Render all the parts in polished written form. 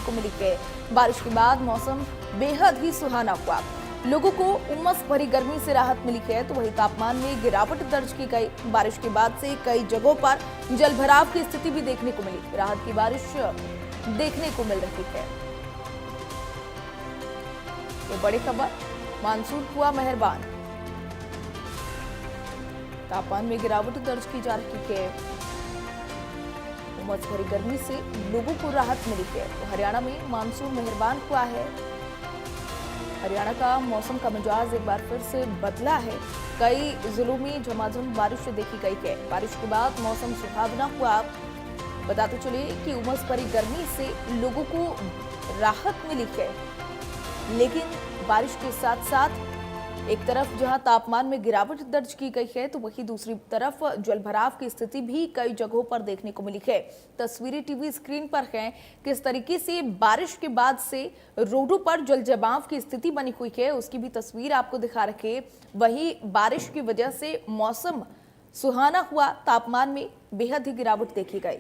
को मिली है। बारिश के बाद मौसम बेहद ही सुहाना हुआ। लोगों को उमस भरी गर्मी से राहत मिली है, तो वही तापमान में गिरावट दर्ज की गई। बारिश के बाद से कई जगहों पर जलभराव की स्थिति भी देखने को मिली। राहत की बारिश देखने को मिल रही है। ये बड़ी खबर, मानसून हुआ मेहरबान। तापमान में गिरावट दर्ज की जा रही है। उमस भरी गर्मी से लोगों को राहत मिली है। तो हरियाणा में मानसून मेहरबान हुआ है। हरियाणा का मौसम का मिजाज एक बार फिर से बदला है। कई जिलों में झमाझम बारिश देखी गई है। बारिश के बाद मौसम सुहावना हुआ। बताते चले कि उमस भरी गर्मी से लोगों को राहत मिली है, लेकिन बारिश के साथ साथ एक तरफ जहां तापमान में गिरावट दर्ज की गई है, तो वहीं दूसरी तरफ जलभराव की स्थिति भी कई जगहों पर देखने को मिली है। तस्वीरें टीवी स्क्रीन पर हैं। किस तरीके से बारिश के बाद से रोडों पर जल जमाव की स्थिति बनी हुई है, उसकी भी तस्वीर आपको दिखा रखे। वहीं बारिश की वजह से मौसम सुहाना हुआ। तापमान में बेहद ही गिरावट देखी गई।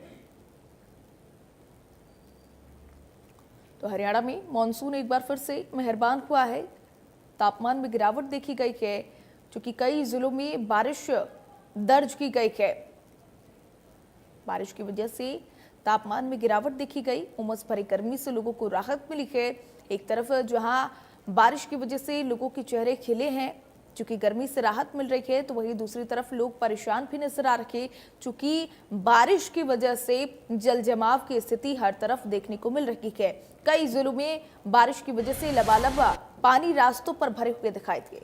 तो हरियाणा में मानसून एक बार फिर से मेहरबान हुआ है। तापमान में गिरावट देखी गई है, क्योंकि कई जिलों में बारिश दर्ज की गई है। बारिश की वजह से तापमान में गिरावट देखी गई। उमस भरी गर्मी से लोगों को राहत मिली है। एक तरफ जहां बारिश की वजह से लोगों के चेहरे खिले हैं, चूंकि गर्मी से राहत मिल रही है, तो वहीं दूसरी तरफ लोग परेशान भी नजर आ रहे, चूंकि बारिश की वजह से जल जमाव की स्थिति हर तरफ देखने को मिल रही है। कई जिलों में बारिश की वजह से लबालब पानी रास्तों पर भरे हुए दिखाई दिए।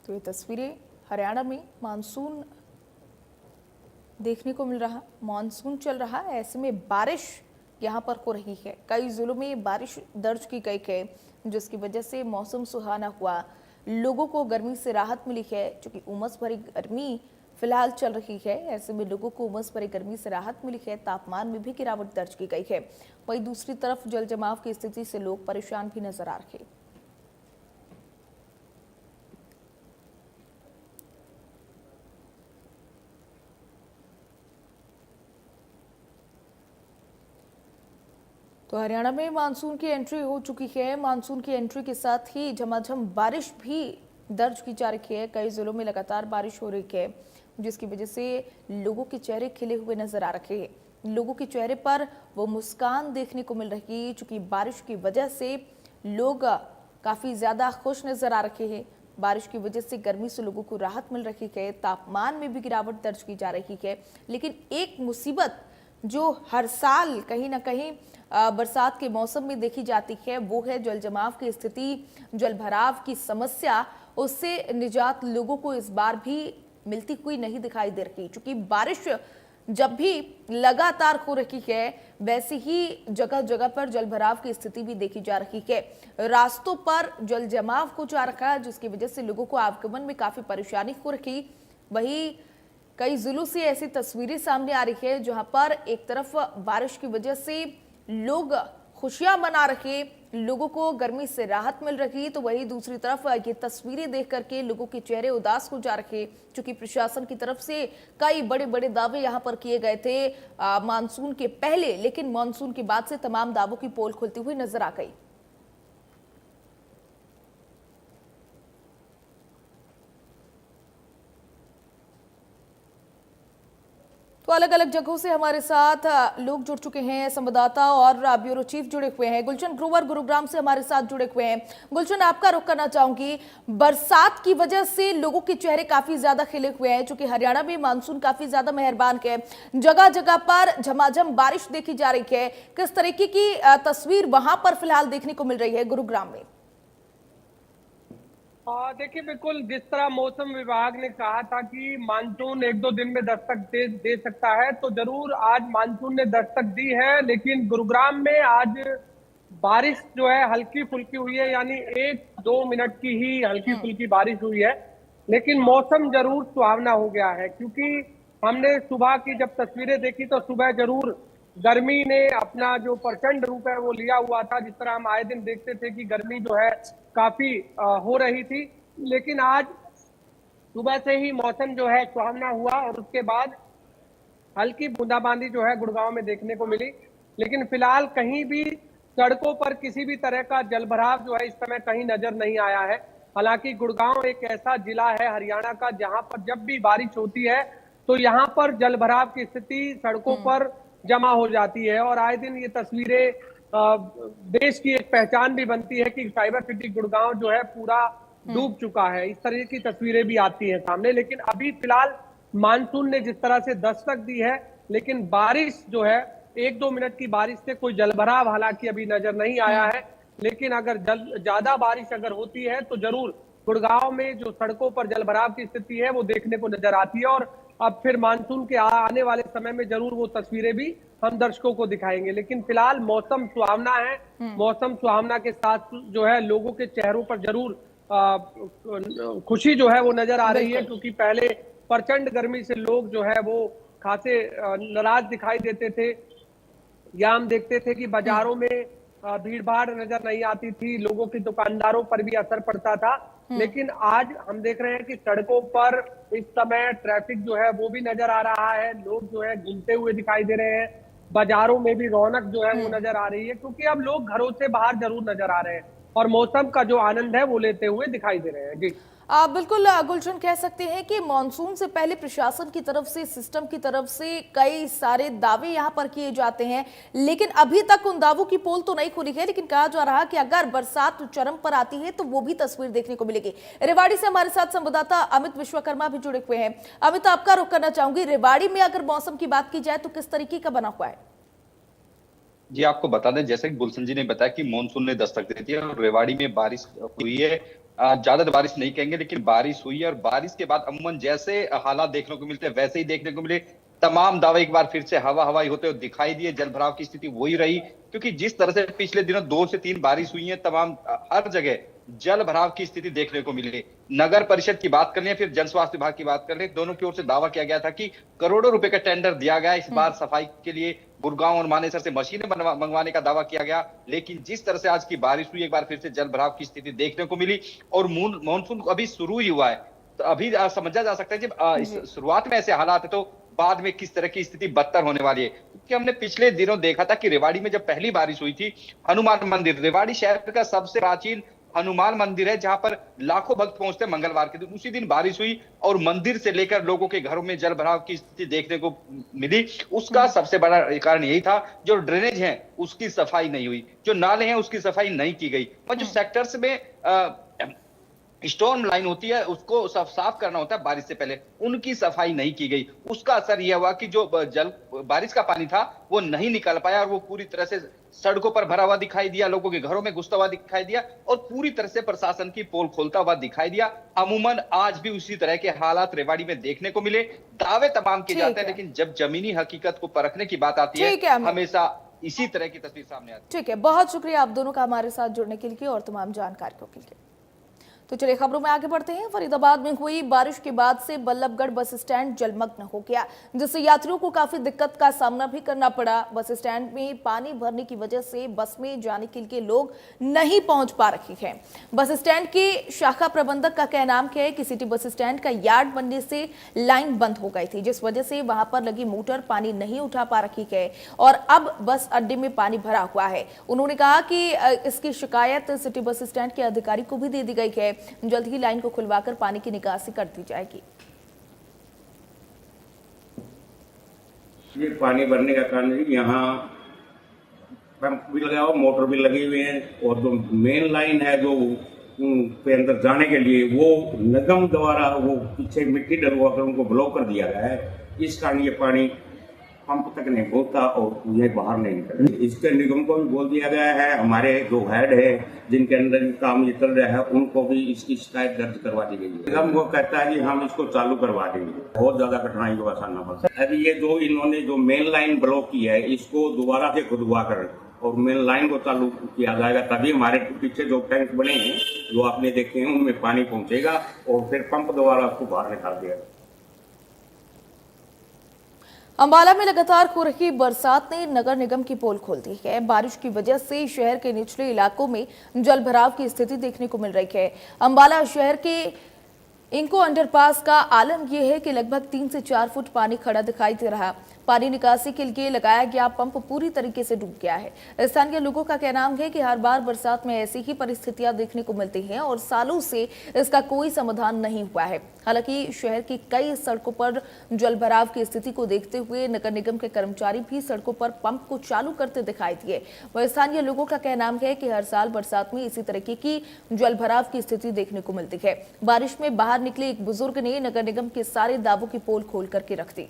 तो ये तस्वीरें हरियाणा में मानसून देखने को मिल रहा। मानसून चल रहा है, ऐसे में बारिश यहाँ पर हो रही है। कई जिलों में बारिश दर्ज की गई है, जिसकी वजह से मौसम सुहाना हुआ। लोगों को गर्मी से राहत मिली है, क्योंकि उमस भरी गर्मी फिलहाल चल रही है। ऐसे में लोगों को उमस भरी गर्मी से राहत मिली है। तापमान में भी गिरावट दर्ज की गई है। वहीं दूसरी तरफ जल जमाव की स्थिति से लोग परेशान भी नजर आ रहे। तो हरियाणा में मानसून की एंट्री हो चुकी है। मानसून की एंट्री के साथ ही झमाझम बारिश भी दर्ज की जा रही है। कई जिलों में लगातार बारिश हो रही है, जिसकी वजह से लोगों के चेहरे खिले हुए नजर आ रहे हैं। लोगों के चेहरे पर वो मुस्कान देखने को मिल रही है, क्योंकि बारिश की वजह से लोग काफी ज्यादा खुश नजर आ रहे हैं। बारिश की वजह से गर्मी से लोगों को राहत मिल रही है। तापमान में भी गिरावट दर्ज की जा रही है। लेकिन एक मुसीबत जो हर साल कहीं ना कहीं बरसात के मौसम में देखी जाती है, वो है जल जमाव की स्थिति, जल भराव की समस्या। उससे निजात लोगों को इस बार भी मिलती हुई नहीं दिखाई दे रही, क्योंकि बारिश जब भी लगातार हो रही है, वैसे ही जगह जगह पर जल भराव की स्थिति भी देखी जा रही है। रास्तों पर जल जमाव हो जा रखा है, जिसकी वजह से लोगों को आवागमन में काफी परेशानी हो रही। वहीं कई जिलों से ऐसी तस्वीरें सामने आ रही है, जहां पर एक तरफ बारिश की वजह से लोग खुशियां मना रहे, लोगों को गर्मी से राहत मिल रही, तो वहीं दूसरी तरफ ये तस्वीरें देख करके लोगों के चेहरे उदास हो जा रहे, क्योंकि प्रशासन की तरफ से कई बड़े बड़े दावे यहां पर किए गए थे मानसून के पहले, लेकिन मानसून के बाद से तमाम दावों की पोल खुलती हुई नजर आ गई। तो अलग अलग जगहों से हमारे साथ लोग जुड़ चुके हैं। संवाददाता और ब्यूरो चीफ जुड़े हुए हैं। गुलशन ग्रोवर गुरुग्राम से हमारे साथ जुड़े हुए हैं। गुलशन, आपका रुख करना चाहूंगी, बरसात की वजह से लोगों के चेहरे काफी ज्यादा खिले हुए हैं, क्योंकि हरियाणा में मानसून काफी ज्यादा मेहरबान है। जगह जगह पर झमाझम बारिश देखी जा रही है। किस तरीके की तस्वीर वहां पर फिलहाल देखने को मिल रही है गुरुग्राम में? देखिए, बिल्कुल जिस तरह मौसम विभाग ने कहा था कि मानसून एक दो दिन में दस्तक दे सकता है, तो जरूर आज मानसून ने दस्तक दी है। लेकिन गुरुग्राम में आज बारिश जो है हल्की फुल्की हुई है, यानी 1-2 मिनट की ही हल्की फुल्की बारिश हुई है। लेकिन मौसम जरूर सुहावना हो गया है, क्योंकि हमने सुबह की जब तस्वीरें देखी तो सुबह जरूर गर्मी ने अपना जो प्रचंड रूप है वो लिया हुआ था। जिस तरह हम आए दिन देखते थे कि गर्मी जो है काफी हो रही थी, लेकिन आज सुबह से ही मौसम जो है सुहावना हुआ और उसके बाद हल्की बूंदाबांदी जो है गुड़गांव में देखने को मिली। लेकिन फिलहाल कहीं भी सड़कों पर किसी भी तरह का जलभराव जो है इस समय कहीं नजर नहीं आया है। हालांकि गुड़गांव एक ऐसा जिला है हरियाणा का जहां पर जब भी बारिश होती है तो यहां पर जलभराव की स्थिति सड़कों पर जमा हो जाती है और आए दिन ये तस्वीरें देश की एक पहचान भी बनती है कि साइबर सिटी गुड़गांव जो है पूरा डूब चुका है। इस तरह की तस्वीरें भी आती हैं सामने। लेकिन अभी फिलहाल मानसून ने जिस तरह से दस्तक दी है, लेकिन बारिश जो है 1-2 मिनट की बारिश से कोई जलभराव हालांकि अभी नजर नहीं आया है। लेकिन अगर ज्यादा बारिश अगर होती है तो जरूर गुड़गांव में जो सड़कों पर जलभराव की स्थिति है वो देखने को नजर आती है। और अब फिर मानसून के आने वाले समय में जरूर वो तस्वीरें भी हम दर्शकों को दिखाएंगे। लेकिन फिलहाल मौसम सुहावना है। मौसम सुहावना के साथ जो है लोगों के चेहरों पर जरूर खुशी जो है वो नजर आ रही है, क्योंकि पहले प्रचंड गर्मी से लोग जो है वो खासे नाराज दिखाई देते थे। या हम देखते थे कि बाजारों में भीड़ भाड़ नजर नहीं आती थी, लोगों की दुकानदारों पर भी असर पड़ता था। लेकिन आज हम देख रहे हैं कि सड़कों पर इस समय ट्रैफिक जो है वो भी नजर आ रहा है, लोग जो है घूमते हुए दिखाई दे रहे हैं, बाजारों में भी रौनक जो है वो नजर आ रही है, क्योंकि अब लोग घरों से बाहर जरूर नजर आ रहे हैं और मौसम का जो आनंद है वो लेते हुए दिखाई दे रहे हैं। जी बिल्कुल गुलशन, कह सकते हैं कि मॉनसून से पहले प्रशासन की तरफ से, सिस्टम की तरफ से कई सारे दावे यहां पर किए जाते हैं, लेकिन अभी तक उन दावों की पोल तो नहीं खुली है। लेकिन कहा जा रहा है कि अगर बरसात चरम पर आती है तो वो भी तस्वीर देखने को मिलेगी। रेवाड़ी से हमारे साथ संवाददाता अमित विश्वकर्मा भी जुड़े हुए हैं। अमित, आपका रुख करना चाहूंगी, रेवाड़ी में अगर मौसम की बात की जाए तो किस तरीके का बना हुआ है? जी, आपको बता दें, जैसे कि गुलशन जी ने बताया कि मानसून ने दस्तक दे दी है और रेवाड़ी में बारिश हुई है। ज्यादा बारिश नहीं कहेंगे, लेकिन बारिश हुई है और बारिश के बाद अमूमन जैसे हालात देखने को मिलते हैं वैसे ही देखने को मिले। तमाम दावे एक बार फिर से हवा हवाई होते हुए दिखाई दिए। जलभराव की स्थिति वही रही, क्योंकि जिस तरह से पिछले दिनों 2 से 3 बारिश हुई है, तमाम हर जगह जल भराव की स्थिति देखने को मिली। नगर परिषद की बात कर लें, फिर जन स्वास्थ्य विभाग की बात कर लें, दोनों की ओर से दावा किया गया था कि करोड़ों रुपए का टेंडर दिया गया इस बार सफाई के लिए। गुड़गांव और मानेसर से मशीनें मंगवाने का दावा किया गया। लेकिन जिस तरह से आज की बारिश हुई, एक बार फिर से जल भराव की स्थिति देखने को मिली और मानसून अभी शुरू ही हुआ है। तो अभी समझा जा सकता है जब इस शुरुआत में ऐसे हालात है तो बाद में किस तरह की स्थिति बदतर होने वाली है। क्योंकि हमने पिछले दिनों देखा था कि रेवाड़ी में जब पहली बारिश हुई थी, हनुमान मंदिर, रेवाड़ी शहर का सबसे प्राचीन हनुमान मंदिर है, जहां पर लाखों भक्त पहुंचते हैं मंगलवार के दिन। उसी दिन बारिश हुई और मंदिर से लेकर लोगों के घरों में जल भराव की स्थिति देखने को मिली। उसका सबसे बड़ा कारण यही था, जो ड्रेनेज है उसकी सफाई नहीं हुई, जो नाले हैं उसकी सफाई नहीं की गई, और जो सेक्टर्स में स्टॉर्म लाइन होती है उसको साफ करना होता है बारिश से पहले, उनकी सफाई नहीं की गई। उसका असर यह हुआ कि जो बारिश का पानी था वो नहीं निकल पाया और वो पूरी तरह से सड़कों पर भरा हुआ दिखाई दिया, लोगों के घरों में घुसता हुआ दिखाई दिया और पूरी तरह से प्रशासन की पोल खोलता हुआ दिखाई दिया। अमूमन आज भी उसी तरह के हालात रेवाड़ी में देखने को मिले। दावे तमाम किए जाते हैं, लेकिन जब जमीनी हकीकत को परखने की बात आती है हमेशा इसी तरह की तस्वीर सामने आती है। ठीक है, बहुत शुक्रिया आप दोनों का हमारे साथ जुड़ने के लिए और तमाम जानकारियों के लिए। तो चलिए खबरों में आगे बढ़ते हैं। फरीदाबाद में हुई बारिश के बाद से बल्लभगढ़ बस स्टैंड जलमग्न हो गया, जिससे यात्रियों को काफी दिक्कत का सामना भी करना पड़ा। बस स्टैंड में पानी भरने की वजह से बस में जाने के लिए लोग नहीं पहुंच पा रहे हैं। बस स्टैंड के शाखा प्रबंधक का कहना है कि सिटी बस स्टैंड का यार्ड बनने से लाइन बंद हो गई थी, जिस वजह से वहां पर लगी मोटर पानी नहीं उठा पा रही है और अब बस अड्डे में पानी भरा हुआ है। उन्होंने कहा कि इसकी शिकायत सिटी बस स्टैंड के अधिकारी को भी दे दी गई है। जल्द ही लाइन को खुलवाकर पानी की निकासी कर दी जाएगी। ये पानी भरने का कारण है, यहाँ पंप भी लगा हुआ, मोटर भी लगी हुई है और जो मेन लाइन है जो पे अंदर जाने के लिए वो निगम द्वारा वो पीछे मिट्टी डलवा कर उनको ब्लॉक कर दिया गया है। इस कारण ये पानी पंप तक नहीं पहुंचता और ये बाहर नहीं निकलता। इसके निगम को भी बोल दिया गया है, हमारे जो हेड है जिनके अंदर काम ये चल रहा है उनको भी इसकी शिकायत दर्ज करवा दी गई है। निगम वो कहता है कि हम इसको चालू करवा देंगे, बहुत ज्यादा कठिनाई का सामना पड़ता है। अभी ये जो इन्होंने जो मेन लाइन ब्लॉक की है इसको दोबारा से खुदवा कर और मेन लाइन को चालू किया जाएगा, तभी हमारे पीछे जो टैंक बने हैं जो आपने देखे हैं उनमें पानी पहुंचेगा और फिर पंप द्वारा उसको बाहर निकाल दिया। अंबाला में लगातार हो रही बरसात ने नगर निगम की पोल खोल दी है। बारिश की वजह से शहर के निचले इलाकों में जलभराव की स्थिति देखने को मिल रही है। अंबाला शहर के इंको अंडरपास का आलम यह है कि लगभग 3 से 4 फुट पानी खड़ा दिखाई दे रहा। पानी निकासी के लिए लगाया गया पंप पूरी तरीके से डूब गया है। स्थानीय लोगों का कहना है कि हर बार बरसात में ऐसी ही परिस्थितियां देखने को मिलती हैं और सालों से इसका कोई समाधान नहीं हुआ है। हालांकि शहर की कई सड़कों पर जलभराव की स्थिति को देखते हुए नगर निगम के कर्मचारी भी सड़कों पर पंप को चालू करते दिखाई दिए। वह स्थानीय लोगों का कहना है कि हर साल बरसात में इसी तरीके की जलभराव की स्थिति देखने को मिलती है। बारिश में बाहर निकले एक बुजुर्ग ने नगर निगम के सारे दावों की पोल खोल करके रख दी।